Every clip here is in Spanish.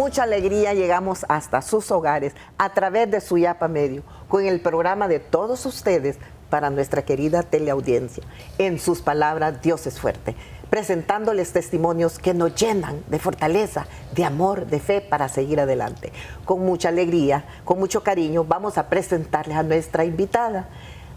mucha alegría llegamos hasta sus hogares a través de Suyapa Medio, con el programa de todos ustedes para nuestra querida teleaudiencia. En sus palabras, Dios es fuerte, presentándoles testimonios que nos llenan de fortaleza, de amor, de fe para seguir adelante. Con mucha alegría, con mucho cariño, vamos a presentarles a nuestra invitada,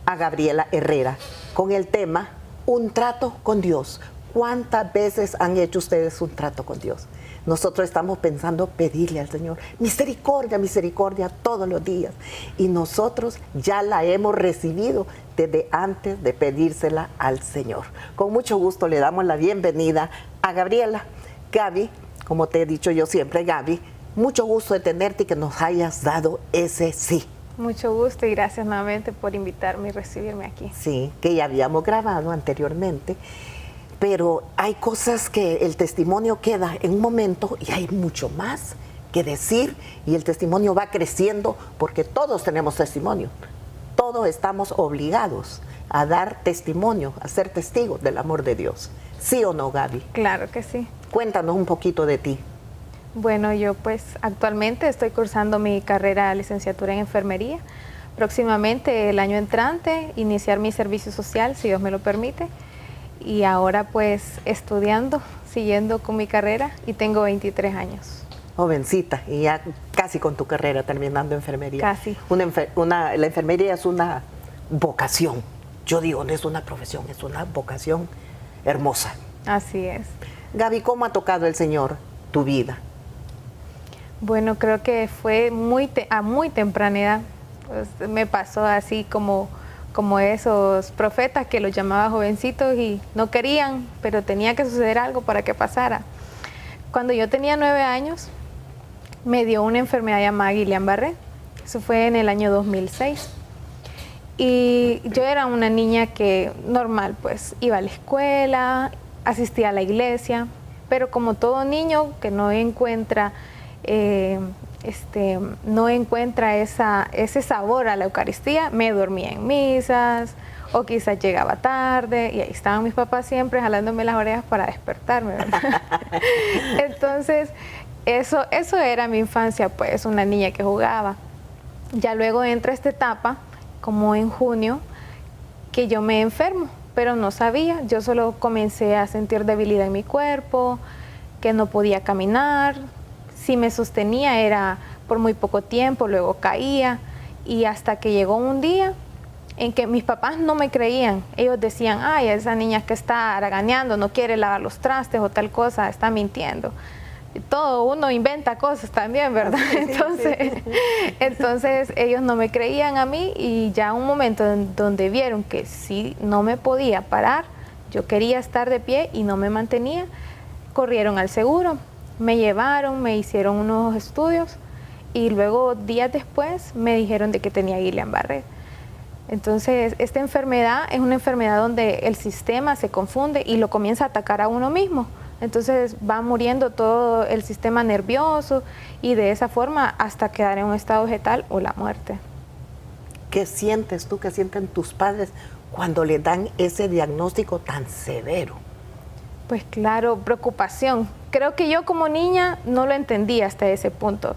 a Gabriela Herrera, con el tema Un trato con Dios. ¿Cuántas veces han hecho ustedes un trato con Dios? Nosotros estamos pensando pedirle al Señor misericordia, misericordia todos los días. Y nosotros ya la hemos recibido desde antes de pedírsela al Señor. Con mucho gusto le damos la bienvenida a Gabriela. Gaby, como te he dicho yo siempre, Gaby, mucho gusto de tenerte y que nos hayas dado ese sí. Mucho gusto y gracias nuevamente por invitarme y recibirme aquí. Sí, que ya habíamos grabado anteriormente. Pero hay cosas que el testimonio queda en un momento y hay mucho más que decir y el testimonio va creciendo porque todos tenemos testimonio. Todos estamos obligados a dar testimonio, a ser testigos del amor de Dios. ¿Sí o no, Gaby? Claro que sí. Cuéntanos un poquito de ti. Bueno, yo pues actualmente estoy cursando mi carrera de licenciatura en enfermería. Próximamente el año entrante iniciar mi servicio social, si Dios me lo permite. Y ahora pues estudiando, siguiendo con mi carrera y tengo 23 años. Jovencita y ya casi con tu carrera terminando enfermería. Casi. La enfermería es una vocación. Yo digo, no es una profesión, es una vocación hermosa. Así es. Gaby, ¿cómo ha tocado el Señor tu vida? Bueno, creo que fue a muy temprana edad. Pues, me pasó así como esos profetas que los llamaba jovencitos y no querían, pero tenía que suceder algo para que pasara. Cuando yo tenía 9 años, me dio una enfermedad llamada Guillain-Barré. Eso fue en el año 2006. Y yo era una niña que normal, pues iba a la escuela, asistía a la iglesia, pero como todo niño que no encuentra ese sabor a la Eucaristía, me dormía en misas o quizás llegaba tarde y ahí estaban mis papás siempre jalándome las orejas para despertarme, ¿verdad? Entonces, eso era mi infancia, pues una niña que jugaba. Ya luego entra esta etapa, como en junio, que yo me enfermo, pero no sabía, yo solo comencé a sentir debilidad en mi cuerpo, que no podía caminar. Si me sostenía era por muy poco tiempo, luego caía y hasta que llegó un día en que mis papás no me creían. Ellos decían, ay, esa niña que está haraganeando, no quiere lavar los trastes o tal cosa, está mintiendo. Todo uno inventa cosas también, ¿verdad? Entonces ellos no me creían a mí y ya un momento en donde vieron que si no me podía parar, yo quería estar de pie y no me mantenía, corrieron al seguro. Me llevaron, me hicieron unos estudios y luego días después me dijeron de que tenía Guillain-Barré. Entonces, esta enfermedad es una enfermedad donde el sistema se confunde y lo comienza a atacar a uno mismo. Entonces va muriendo todo el sistema nervioso y de esa forma hasta quedar en un estado vegetal o la muerte. ¿Qué sientes tú, qué sienten tus padres cuando le dan ese diagnóstico tan severo? Pues claro, preocupación. Creo que yo como niña no lo entendía hasta ese punto.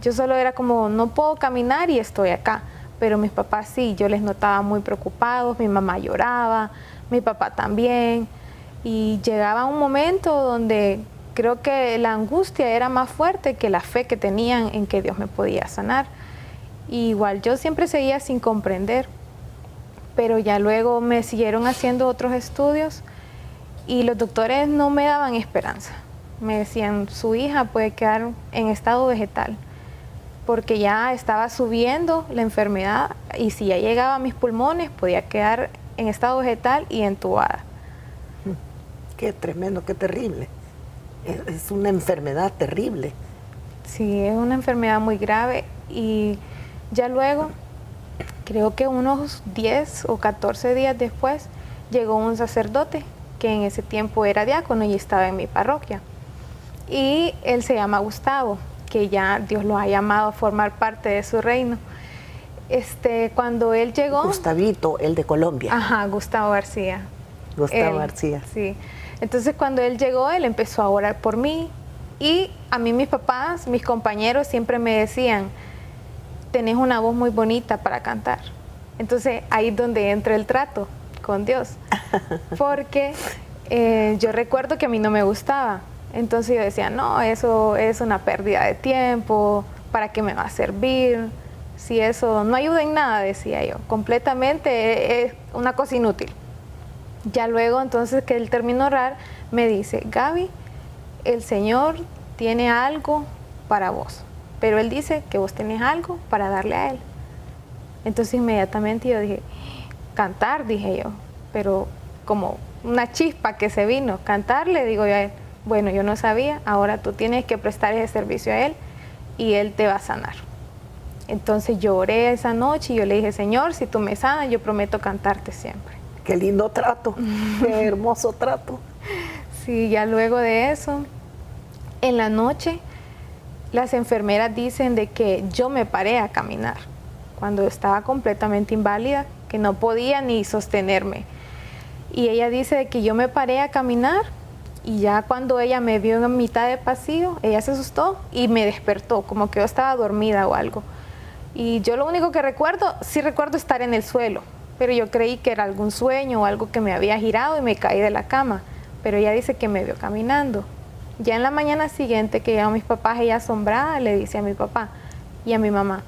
Yo solo era como, no puedo caminar y estoy acá. Pero mis papás sí, yo les notaba muy preocupados, mi mamá lloraba, mi papá también. Y llegaba un momento donde creo que la angustia era más fuerte que la fe que tenían en que Dios me podía sanar. Y igual yo siempre seguía sin comprender. Pero ya luego me siguieron haciendo otros estudios y los doctores no me daban esperanza. Me decían, su hija puede quedar en estado vegetal, porque ya estaba subiendo la enfermedad y si ya llegaba a mis pulmones, podía quedar en estado vegetal y entubada. Qué tremendo, qué terrible. Es una enfermedad terrible. Sí, es una enfermedad muy grave y ya luego, creo que unos 10 o 14 días después, llegó un sacerdote que en ese tiempo era diácono y estaba en mi parroquia. Y él se llama Gustavo, que ya Dios lo ha llamado a formar parte de su reino. Cuando él llegó... Gustavito, el de Colombia. Ajá, Gustavo García. Gustavo García. Sí. Entonces cuando él llegó, él empezó a orar por mí Y a mí mis papás, mis compañeros siempre me decían, tenés una voz muy bonita para cantar. Entonces ahí es donde entra el trato con Dios, porque yo recuerdo que a mí no me gustaba. Entonces yo decía, no, eso es una pérdida de tiempo, ¿para qué me va a servir? Si eso no ayuda en nada, decía yo, completamente es una cosa inútil. Ya luego entonces que él terminó de orar, me dice, Gaby, el Señor tiene algo para vos, pero Él dice que vos tenés algo para darle a Él. Entonces inmediatamente yo dije, cantar, dije yo, pero como una chispa que se vino, cantar, le digo yo a él, bueno, yo no sabía, ahora tú tienes que prestar ese servicio a Él y Él te va a sanar. Entonces yo oré esa noche y yo le dije, Señor, si tú me sanas, yo prometo cantarte siempre. Qué lindo trato, qué hermoso trato. Sí, ya luego de eso, en la noche, las enfermeras dicen de que yo me paré a caminar cuando estaba completamente inválida, que no podía ni sostenerme. Y ella dice de que yo me paré a caminar y ya cuando ella me vio en mitad de pasillo, ella se asustó y me despertó, como que yo estaba dormida o algo. Y yo lo único que recuerdo, sí recuerdo estar en el suelo, pero yo creí que era algún sueño o algo que me había girado y me caí de la cama. Pero ella dice que me vio caminando. Ya en la mañana siguiente que llegan mis papás, ella asombrada le dice a mi papá y a mi mamá,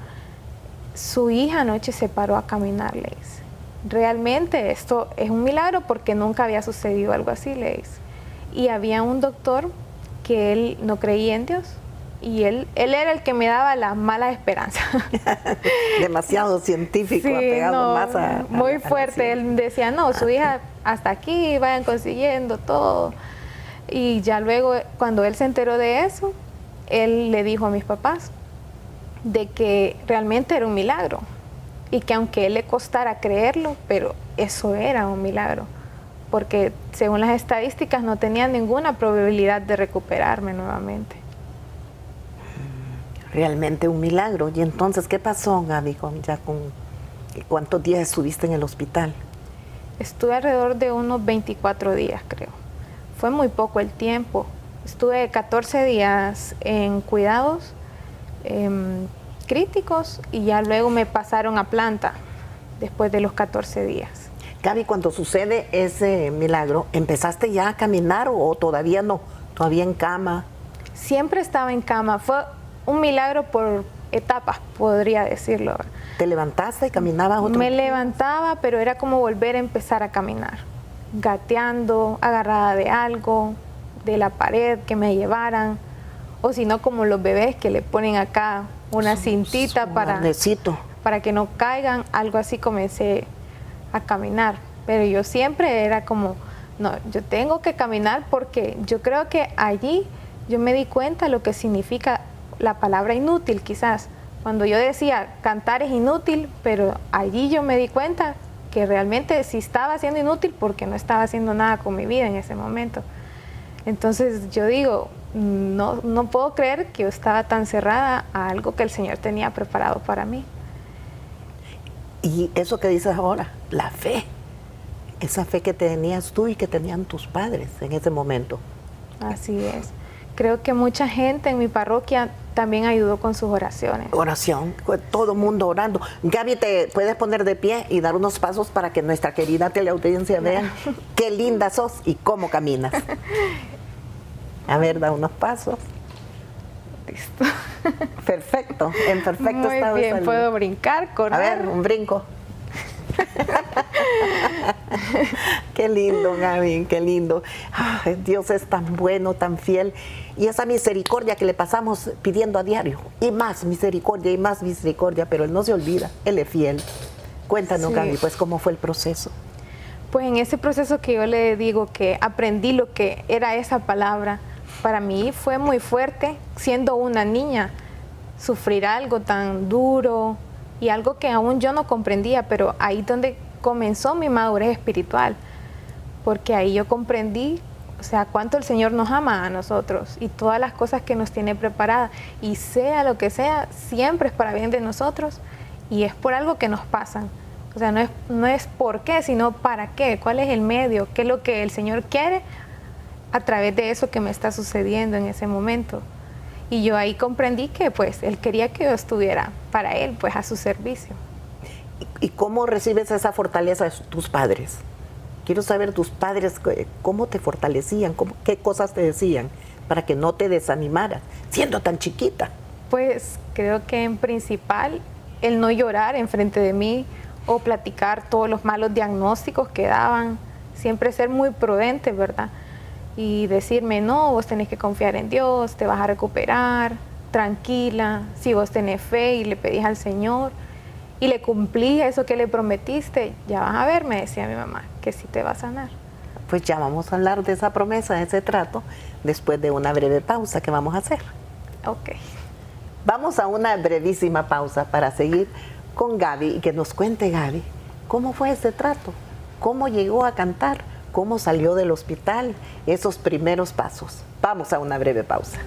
su hija anoche se paró a caminar, le dice. Realmente esto es un milagro porque nunca había sucedido algo así, le dice. Y había un doctor que él no creía en Dios y él era el que me daba la mala esperanza. Demasiado científico, sí, apegado no, más a muy a fuerte. Él decía, no, su hija hasta aquí, vayan consiguiendo todo. Y ya luego, cuando él se enteró de eso, él le dijo a mis papás de que realmente era un milagro y que aunque él le costara creerlo, pero eso era un milagro, porque según las estadísticas no tenía ninguna probabilidad de recuperarme nuevamente. Realmente un milagro. ¿Y entonces qué pasó, Gaby? ¿Cuántos días estuviste en el hospital? Estuve alrededor de unos 24 días, creo. Fue muy poco el tiempo. Estuve 14 días en cuidados críticos y ya luego me pasaron a planta después de los 14 días. Gaby, cuando sucede ese milagro, ¿empezaste ya a caminar o todavía no? ¿Todavía en cama? Siempre estaba en cama. Fue un milagro por etapas, podría decirlo. ¿Te levantaste y caminabas otro? Me levantaba, pero era como volver a empezar a caminar, gateando, agarrada de algo, de la pared, que me llevaran, o si no como los bebés que le ponen acá una cintita para que no caigan, algo así comencé a caminar. Pero yo siempre era como, no, yo tengo que caminar porque yo creo que allí yo me di cuenta lo que significa la palabra inútil quizás. Cuando yo decía cantar es inútil, pero allí yo me di cuenta que realmente sí estaba siendo inútil porque no estaba haciendo nada con mi vida en ese momento. Entonces yo digo, no puedo creer que yo estaba tan cerrada a algo que el Señor tenía preparado para mí. Y eso que dices ahora, la fe, esa fe que tenías tú y que tenían tus padres en ese momento. Así es. Creo que mucha gente en mi parroquia también ayudó con sus oraciones. Oración, todo el mundo orando. Gaby, ¿te puedes poner de pie y dar unos pasos para que nuestra querida teleaudiencia vea qué linda sos y cómo caminas? A ver, da unos pasos. Listo. Perfecto, en perfecto Muy estado de bien, salud. puedo brincar, correr. A ver, un brinco. Qué lindo, Gaby, qué lindo. Ay, Dios es tan bueno, tan fiel. Y esa misericordia que le pasamos pidiendo a diario. Y más misericordia, pero Él no se olvida, Él es fiel. Cuéntanos, Sí. Gaby, pues, ¿cómo fue el proceso? Pues en ese proceso que yo le digo que aprendí lo que era esa palabra, para mí fue muy fuerte, siendo una niña, sufrir algo tan duro y algo que aún yo no comprendía, pero ahí donde comenzó mi madurez espiritual, porque ahí yo comprendí, o sea, cuánto el Señor nos ama a nosotros y todas las cosas que nos tiene preparadas, y sea lo que sea, siempre es para bien de nosotros y es por algo que nos pasan. O sea, no es por qué, sino para qué, cuál es el medio, qué es lo que el Señor quiere a través de eso que me está sucediendo en ese momento. Y yo ahí comprendí que pues Él quería que yo estuviera para Él, pues a su servicio. ¿Y cómo recibes esa fortaleza de tus padres? Quiero saber tus padres cómo te fortalecían, qué cosas te decían para que no te desanimaras, siendo tan chiquita. Pues creo que en principal el no llorar enfrente de mí o platicar todos los malos diagnósticos que daban, siempre ser muy prudente, ¿verdad? Y decirme, no, vos tenés que confiar en Dios, te vas a recuperar, tranquila, si vos tenés fe y le pedís al Señor y le cumplís eso que le prometiste, ya vas a ver, me decía mi mamá, que sí te va a sanar. Pues ya vamos a hablar de esa promesa, de ese trato, después de una breve pausa que vamos a hacer. Ok. Vamos a una brevísima pausa para seguir con Gaby y que nos cuente, Gaby, cómo fue ese trato, cómo llegó a cantar, cómo salió del hospital, esos primeros pasos. Vamos a una breve pausa.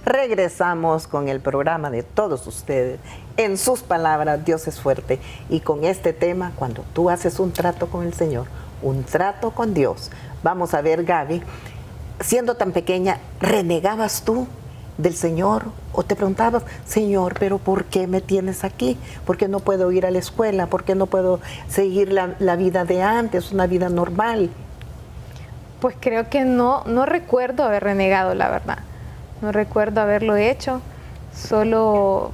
Regresamos con el programa de todos ustedes. En sus palabras, Dios es fuerte. Y con este tema, cuando tú haces un trato con el Señor, un trato con Dios. Vamos a ver, Gaby, siendo tan pequeña, ¿renegabas tú del Señor? ¿O te preguntabas, Señor, pero por qué me tienes aquí? ¿Por qué no puedo ir a la escuela? ¿Por qué no puedo seguir la vida de antes, una vida normal? Pues creo que no recuerdo haber renegado, la verdad. No recuerdo haberlo hecho, solo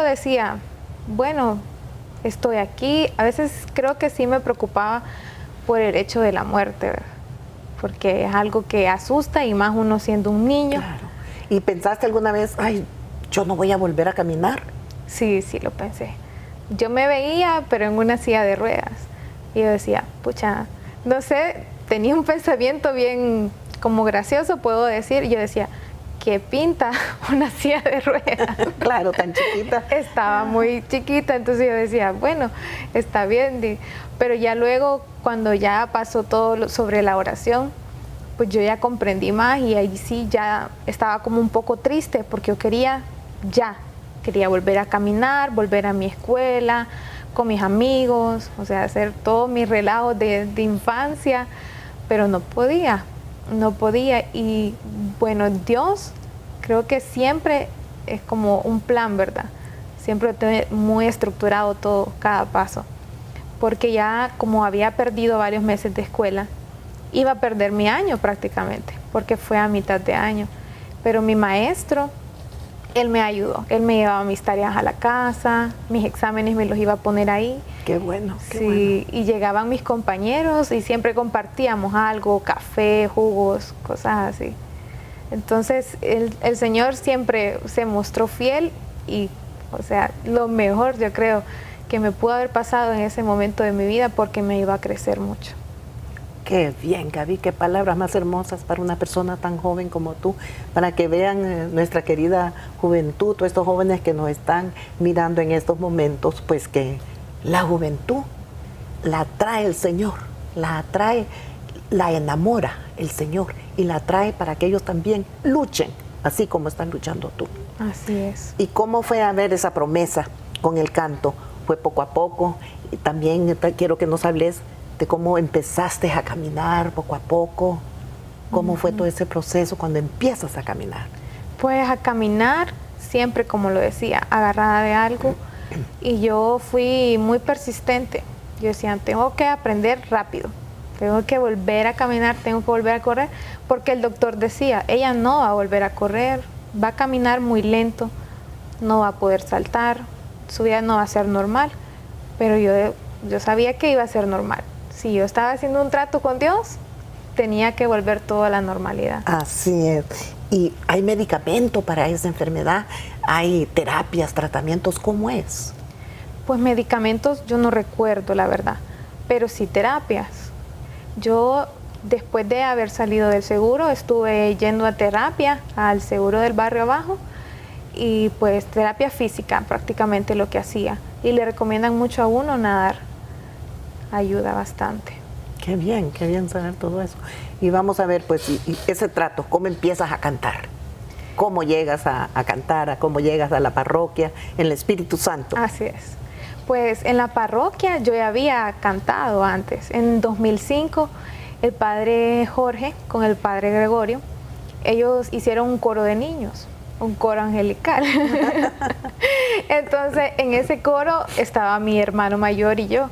decía, bueno, estoy aquí. A veces creo que sí me preocupaba por el hecho de la muerte, ¿verdad? Porque es algo que asusta y más uno siendo un niño. Claro. ¿Y pensaste alguna vez, ay, yo no voy a volver a caminar? Sí, lo pensé. Yo me veía, pero en una silla de ruedas. Y yo decía, pucha, no sé, tenía un pensamiento bien como gracioso, puedo decir. Yo decía, ¿qué pinta una silla de ruedas? Claro, tan chiquita. Estaba muy chiquita, entonces yo decía, bueno, está bien. Pero ya luego, cuando ya pasó todo sobre la oración, pues yo ya comprendí más y ahí sí ya estaba como un poco triste porque yo quería volver a caminar, volver a mi escuela, con mis amigos, o sea, hacer todos mis relajos de infancia, pero no podía. Y bueno, Dios creo que siempre es como un plan, ¿verdad? Siempre tiene muy estructurado todo, cada paso. Porque ya como había perdido varios meses de escuela, iba a perder mi año prácticamente, porque fue a mitad de año. Pero mi maestro, él me ayudó, él me llevaba mis tareas a la casa, mis exámenes me los iba a poner ahí. Qué bueno, qué bueno. Y llegaban mis compañeros y siempre compartíamos algo, café, jugos, cosas así. Entonces el Señor siempre se mostró fiel y, o sea, lo mejor yo creo que me pudo haber pasado en ese momento de mi vida porque me iba a crecer mucho. Qué bien, Gaby, qué palabras más hermosas para una persona tan joven como tú, para que vean nuestra querida juventud, todos estos jóvenes que nos están mirando en estos momentos, pues que la juventud la atrae el Señor, la atrae, la enamora el Señor y la atrae para que ellos también luchen, así como están luchando tú. Así es. ¿Y cómo fue a ver esa promesa con el canto? ¿Fue poco a poco? Y también quiero que nos hables de cómo empezaste a caminar poco a poco. ¿Cómo fue todo ese proceso cuando empiezas a caminar? Pues a caminar, siempre como lo decía, agarrada de algo. Y yo fui muy persistente. Yo decía, tengo que aprender rápido. Tengo que volver a caminar, tengo que volver a correr. Porque el doctor decía, ella no va a volver a correr, va a caminar muy lento, no va a poder saltar, su vida no va a ser normal. Pero yo sabía que iba a ser normal. Si yo estaba haciendo un trato con Dios, tenía que volver todo a la normalidad. Así es. ¿Y hay medicamento para esa enfermedad? ¿Hay terapias, tratamientos? ¿Cómo es? Pues medicamentos yo no recuerdo, la verdad, pero sí terapias. Yo, después de haber salido del seguro, estuve yendo a terapia al seguro del barrio abajo y pues terapia física prácticamente lo que hacía. Y le recomiendan mucho a uno nadar. Ayuda bastante. Qué bien saber todo eso. Y vamos a ver, pues, y ese trato, ¿cómo empiezas a cantar? cómo llegas a cantar, a cómo llegas a la parroquia, en el Espíritu Santo. Así es. Pues en la parroquia yo ya había cantado antes. En 2005, el padre Jorge con el padre Gregorio, ellos hicieron un coro de niños, un coro angelical. Entonces, en ese coro estaba mi hermano mayor y yo.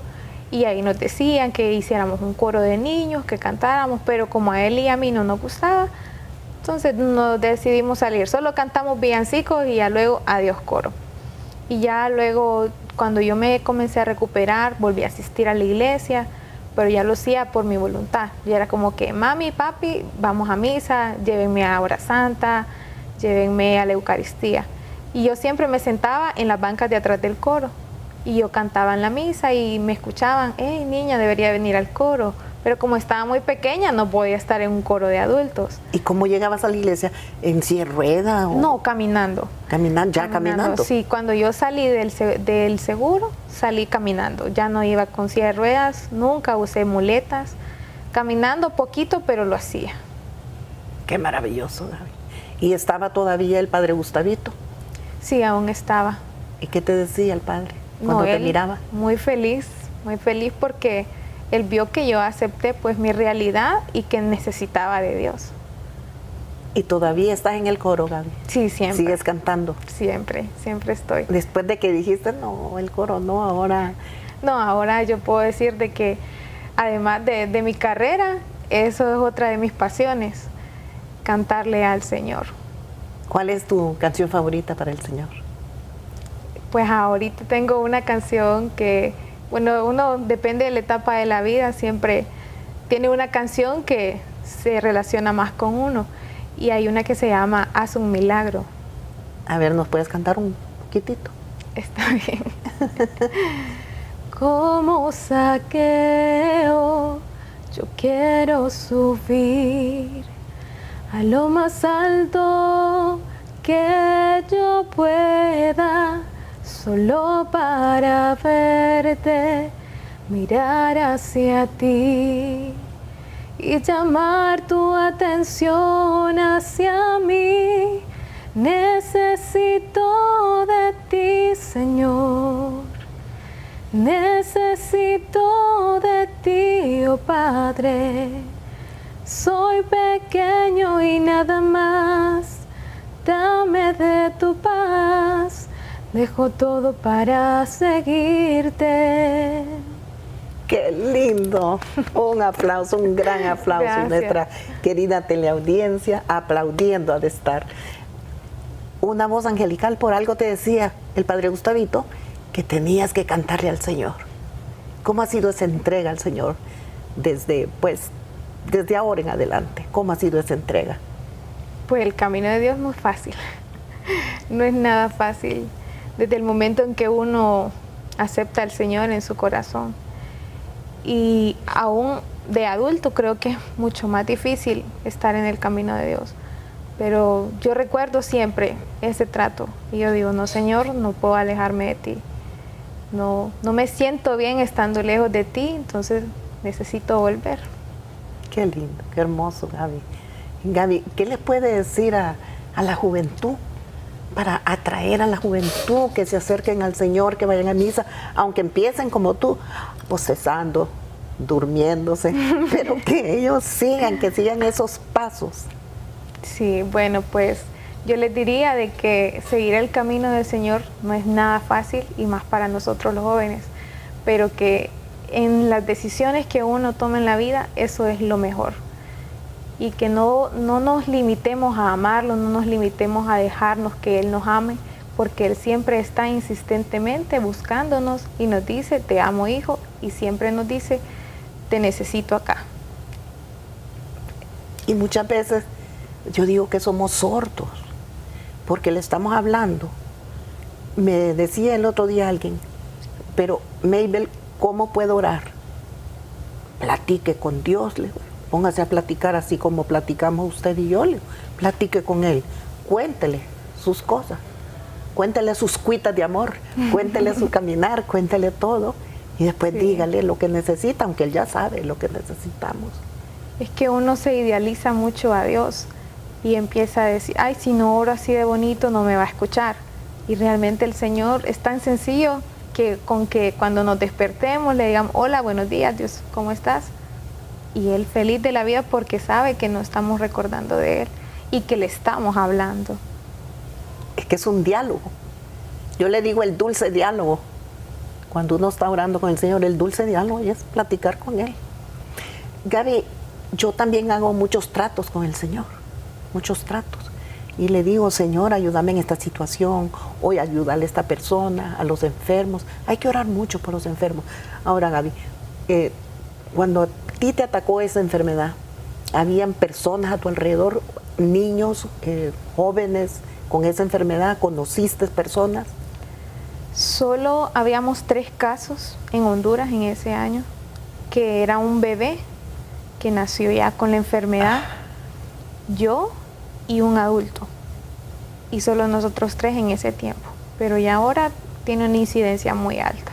Y ahí nos decían que hiciéramos un coro de niños, que cantáramos, pero como a él y a mí no nos gustaba, entonces nos decidimos salir. Solo cantamos villancicos y ya luego adiós coro. Y ya luego, cuando yo me comencé a recuperar, volví a asistir a la iglesia, pero ya lo hacía por mi voluntad. Y era como que, mami, papi, vamos a misa, llévenme a Hora Santa, llévenme a la Eucaristía. Y yo siempre me sentaba en las bancas de atrás del coro. Y yo cantaba en la misa y me escuchaban, hey niña, debería venir al coro. Pero como estaba muy pequeña, no podía estar en un coro de adultos. ¿Y cómo llegabas a la iglesia? ¿En silla de rueda? No, caminando. ¿Caminando? Sí, cuando yo salí del seguro, salí caminando. Ya no iba con silla de ruedas, nunca usé muletas. Caminando poquito, pero lo hacía. Qué maravilloso, Gaby. ¿Y estaba todavía el padre Gustavito? Sí, aún estaba. ¿Y qué te decía el padre cuando te miraba? Muy feliz porque él vio que yo acepté pues mi realidad y que necesitaba de Dios. ¿Y todavía estás en el coro, Gaby? Sí, siempre. ¿Sigues cantando? Siempre estoy. Después de que dijiste, no, el coro no, ahora... No, ahora yo puedo decir de que además de mi carrera, eso es otra de mis pasiones, cantarle al Señor. ¿Cuál es tu canción favorita para el Señor? Pues ahorita tengo una canción que, bueno, uno depende de la etapa de la vida, siempre tiene una canción que se relaciona más con uno. Y hay una que se llama Haz un milagro. A ver, ¿nos puedes cantar un poquitito? Está bien. Como Zaqueo, yo quiero subir a lo más alto que yo pueda, solo para verte, mirar hacia ti y llamar tu atención hacia mí. Necesito de ti, Señor. Necesito de ti, oh Padre. Soy pequeño y nada más. Dame de tu paz. Dejo todo para seguirte. ¡Qué lindo! Un aplauso, un gran aplauso. Gracias. Nuestra querida teleaudiencia aplaudiendo ha de estar. Una voz angelical, por algo te decía el padre Gustavito, que tenías que cantarle al Señor. ¿Cómo ha sido esa entrega al Señor desde ahora en adelante? ¿Cómo ha sido esa entrega? Pues el camino de Dios no es fácil. No es nada fácil. Desde el momento en que uno acepta al Señor en su corazón. Y aún de adulto creo que es mucho más difícil estar en el camino de Dios. Pero yo recuerdo siempre ese trato. Y yo digo, no, Señor, no puedo alejarme de ti. No me siento bien estando lejos de ti, entonces necesito volver. Qué lindo, qué hermoso, Gaby. Gaby, ¿qué le puede decir a la juventud para atraer a la juventud que se acerquen al Señor, que vayan a misa, aunque empiecen como tú, bostezando, durmiéndose, pero que ellos que sigan esos pasos? Sí, bueno, pues yo les diría de que seguir el camino del Señor no es nada fácil y más para nosotros los jóvenes, pero que en las decisiones que uno toma en la vida, eso es lo mejor. Y que no nos limitemos a amarlo, no nos limitemos a dejarnos que Él nos ame, porque Él siempre está insistentemente buscándonos y nos dice, te amo, hijo, y siempre nos dice, te necesito acá. Y muchas veces yo digo que somos sordos, porque le estamos hablando. Me decía el otro día alguien, pero Mabel, ¿cómo puedo orar? Platique con Dios, le digo. Póngase a platicar así como platicamos usted y yo, le digo. Platique con Él, cuéntele sus cosas, cuéntele sus cuitas de amor, cuéntele su caminar, cuéntele todo, y después dígale lo que necesita, aunque Él ya sabe lo que necesitamos. Es que uno se idealiza mucho a Dios y empieza a decir, ay, si no oro así de bonito no me va a escuchar. Y realmente el Señor es tan sencillo que con que cuando nos despertemos le digamos, hola, buenos días, Dios, ¿cómo estás? Y Él feliz de la vida porque sabe que nos estamos recordando de Él y que le estamos hablando. Es que es un diálogo. Yo le digo el dulce diálogo. Cuando uno está orando con el Señor, el dulce diálogo es platicar con Él. Gaby, yo también hago muchos tratos con el Señor, muchos tratos. Y le digo, Señor, ayúdame en esta situación, hoy ayúdale a esta persona, a los enfermos. Hay que orar mucho por los enfermos. Ahora, Gaby, cuando a ti te atacó esa enfermedad, ¿habían personas a tu alrededor, niños, jóvenes con esa enfermedad? ¿Conociste personas? Solo habíamos 3 casos en Honduras en ese año, que era un bebé que nació ya con la enfermedad, yo y un adulto, y solo nosotros 3 en ese tiempo, pero ya ahora tiene una incidencia muy alta.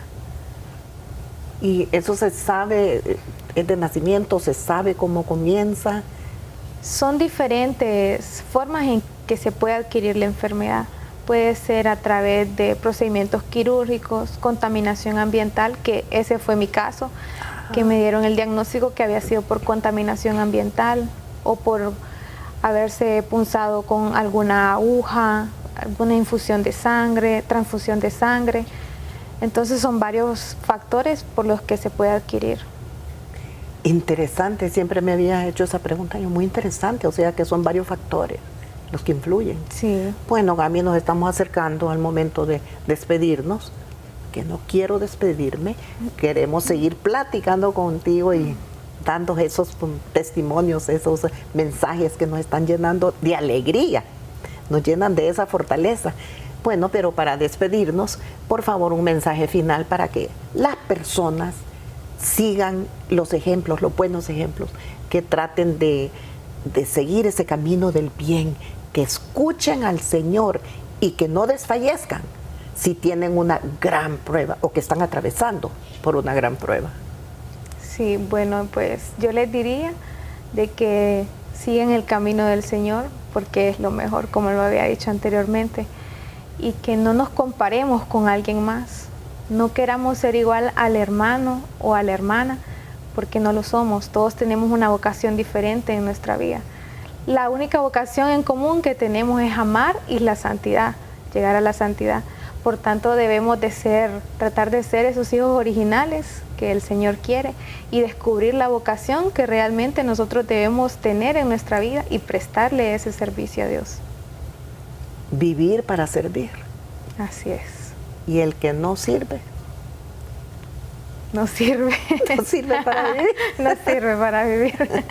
¿Y eso se sabe, es de nacimiento, se sabe cómo comienza? Son diferentes formas en que se puede adquirir la enfermedad. Puede ser a través de procedimientos quirúrgicos, contaminación ambiental, que ese fue mi caso, que me dieron el diagnóstico que había sido por contaminación ambiental o por haberse punzado con alguna aguja, alguna infusión de sangre, transfusión de sangre. Entonces son varios factores por los que se puede adquirir. Interesante, siempre me había hecho esa pregunta, yo, muy interesante, o sea que son varios factores los que influyen. Sí. Bueno, Gaby, nos estamos acercando al momento de despedirnos, que no quiero despedirme, queremos seguir platicando contigo y dando esos testimonios, esos mensajes que nos están llenando de alegría, nos llenan de esa fortaleza. Bueno, pero para despedirnos, por favor, un mensaje final para que las personas sigan los ejemplos, los buenos ejemplos, que traten de seguir ese camino del bien, que escuchen al Señor y que no desfallezcan si tienen una gran prueba o que están atravesando por una gran prueba. Sí, bueno, pues yo les diría de que sigan el camino del Señor porque es lo mejor, como lo había dicho anteriormente, y que no nos comparemos con alguien más. No queramos ser igual al hermano o a la hermana, porque no lo somos. Todos tenemos una vocación diferente en nuestra vida. La única vocación en común que tenemos es amar y la santidad, llegar a la santidad. Por tanto, debemos tratar de ser esos hijos originales que el Señor quiere y descubrir la vocación que realmente nosotros debemos tener en nuestra vida y prestarle ese servicio a Dios. Vivir para servir. Así es. Y el que no sirve. No sirve. No sirve para vivir. No sirve para vivir.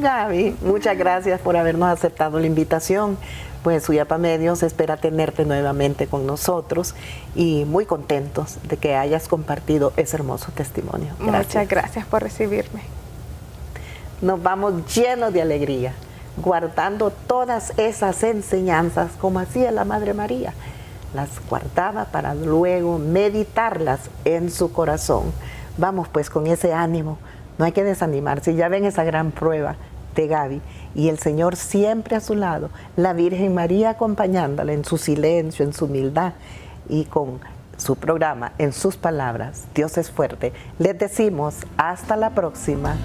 Gaby, muchas gracias por habernos aceptado la invitación. Pues Suyapa Medios espera tenerte nuevamente con nosotros y muy contentos de que hayas compartido ese hermoso testimonio. Gracias. Muchas gracias por recibirme. Nos vamos llenos de alegría, guardando todas esas enseñanzas como hacía la Madre María. Las guardaba para luego meditarlas en su corazón. Vamos pues con ese ánimo, no hay que desanimarse. Ya ven esa gran prueba de Gaby y el Señor siempre a su lado, la Virgen María acompañándola en su silencio, en su humildad y con su programa, en sus palabras. Dios es fuerte. Les decimos hasta la próxima.